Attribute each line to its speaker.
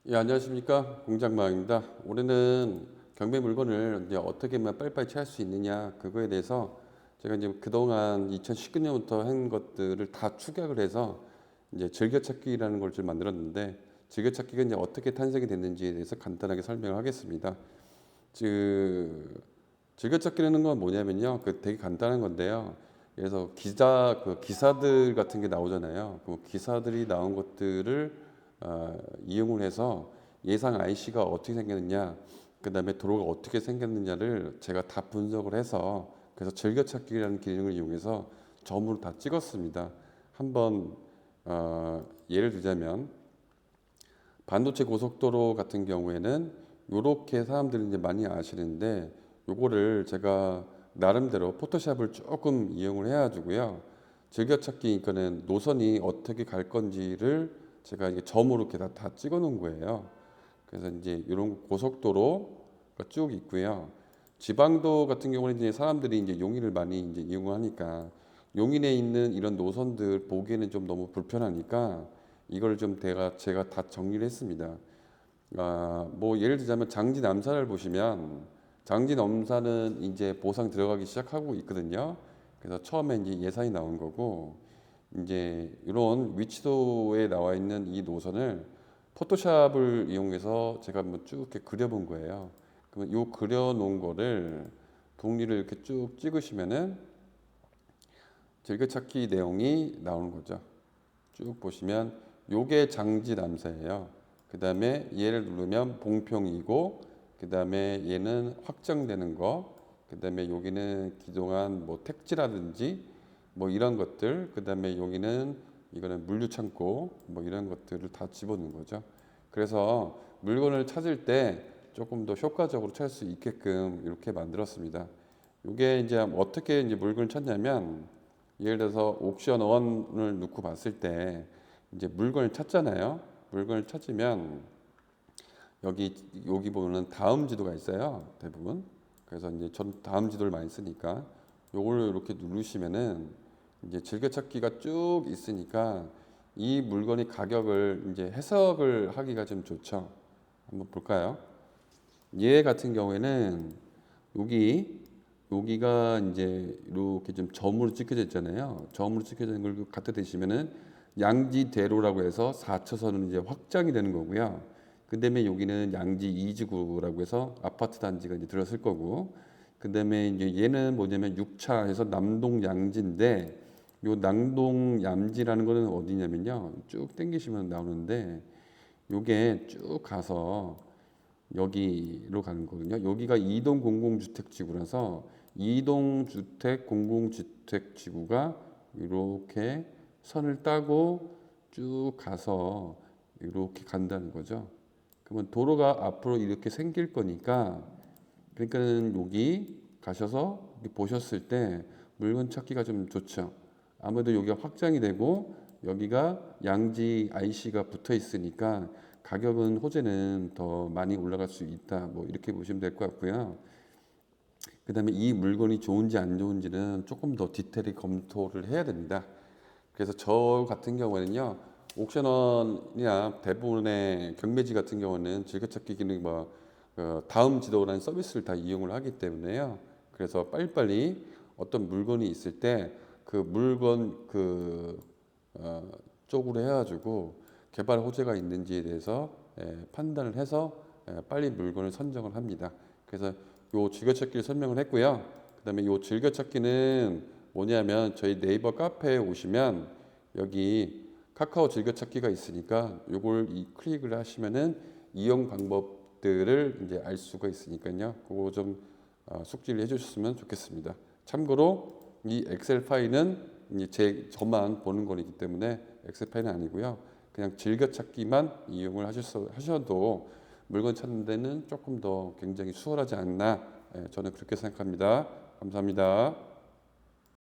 Speaker 1: 예, 안녕하십니까. 공장마입니다. 올해는 경매 물건을 이제 어떻게 하면 빨리빨리 취할 수 있느냐, 그거에 대해서 제가 이제 그동안 2019년부터 한 것들을 다 축약을 해서 이제 즐겨찾기라는 걸 좀 만들었는데, 즐겨찾기가 이제 어떻게 탄생이 됐는지에 대해서 간단하게 설명을 하겠습니다. 그 즐겨찾기라는 건 뭐냐면요, 그 되게 간단한 건데요. 그래서 기사들 같은 게 나오잖아요. 그 기사들이 나온 것들을 이용을 해서 예상 IC가 어떻게 생겼느냐, 그다음에 도로가 어떻게 생겼느냐를 제가 다 분석을 해서, 그래서 즐겨찾기라는 기능을 이용해서 점으로 다 찍었습니다. 한번 예를 들자면 반도체 고속도로 같은 경우에는 이렇게 사람들이 이제 많이 아시는데, 요거를 제가 나름대로 포토샵을 조금 이용을 해가지고요, 즐겨찾기, 그러니까는 노선이 어떻게 갈 건지를 제가 이게 점으로 이렇게 다 찍어 놓은 거예요. 그래서 이제 이런 고속도로가 쭉 있고요. 지방도 같은 경우는 이제 사람들이 이제 용인을 많이 이제 이용하니까, 용인에 있는 이런 노선들 보기에는 좀 너무 불편하니까 이걸 좀 제가 다 정리를 했습니다. 뭐 예를 들자면 장지 남사를 보시면, 장지 남사는 이제 보상 들어가기 시작하고 있거든요. 그래서 처음에 이제 예산이 나온 거고, 이제 이런 위치도에 나와 있는 이 노선을 포토샵을 이용해서 제가 한번 쭉 이렇게 그려본 거예요. 그러면 요 그려놓은 거를 독리를 이렇게 쭉 찍으시면은 즐겨찾기 내용이 나오는 거죠. 쭉 보시면 요게 장지 남사예요. 그 다음에 얘를 누르면 봉평이고, 그 다음에 얘는 확정되는 거, 그 다음에 여기는 기동한 뭐 택지라든지 뭐 이런 것들, 그 다음에 여기는 이거는 물류창고, 뭐 이런 것들을 다 집어넣은 거죠. 그래서 물건을 찾을 때 조금 더 효과적으로 찾을 수 있게끔 이렇게 만들었습니다. 이게 이제 어떻게 이제 물건을 찾냐면, 예를 들어서 옥션 원을 넣고 봤을 때 이제 물건을 찾잖아요. 물건을 찾으면 여기 보면은 다음 지도가 있어요. 대부분. 그래서 이제 전 다음 지도를 많이 쓰니까 요걸 이렇게 누르시면은 이제 즐겨찾기가 쭉 있으니까 이 물건의 가격을 이제 해석을 하기가 좀 좋죠. 한번 볼까요? 얘 같은 경우에는 여기 여기가 이제 이렇게 좀 점으로 찍혀져 있잖아요. 점으로 찍혀져 있는 걸 갖다 대시면은 양지대로라고 해서 4차선은 이제 확장이 되는 거고요. 그다음에 여기는 양지 2지구라고 해서 아파트 단지가 이제 들어설 거고, 그다음에 이제 얘는 뭐냐면 6차에서 남동 양지인데, 요 남동 양지라는 거는 어디냐면요, 쭉 당기시면 나오는데 요게 쭉 가서 여기로 가는 거거든요. 여기가 이동 공공주택지구라서 이동 주택 공공주택지구가 이렇게 선을 따고 쭉 가서 이렇게 간다는 거죠. 그러면 도로가 앞으로 이렇게 생길 거니까, 그러니까는 여기 가셔서 이렇게 보셨을 때 물건 찾기가 좀 좋죠. 아무래도 여기가 확장이 되고 여기가 양지 IC가 붙어 있으니까 가격은 호재는 더 많이 올라갈 수 있다. 뭐 이렇게 보시면 될 것 같고요. 그다음에 이 물건이 좋은지 안 좋은지는 조금 더 디테일히 검토를 해야 됩니다. 그래서 저 같은 경우에는요, 옥션원이나 대부분의 경매지 같은 경우는 즐겨찾기 기능 다음 지도라는 서비스를 다 이용을 하기 때문에요. 그래서 빨리빨리 어떤 물건이 있을 때 그 물건 쪽으로 해가지고 개발 호재가 있는지에 대해서 판단을 해서 빨리 물건을 선정을 합니다. 그래서 요 즐겨찾기를 설명을 했고요. 그다음에 요 즐겨찾기는 뭐냐면, 저희 네이버 카페에 오시면 여기 카카오 즐겨찾기가 있으니까 요걸 클릭을 하시면은 이용 방법들을 이제 알 수가 있으니까요. 그거 좀 숙지를 해주셨으면 좋겠습니다. 참고로 이 엑셀 파일은 이제 저만 보는 거기 때문에 엑셀 파일은 아니고요. 그냥 즐겨찾기만 이용을 하셔도 물건 찾는 데는 조금 더 굉장히 수월하지 않나, 저는 그렇게 생각합니다. 감사합니다.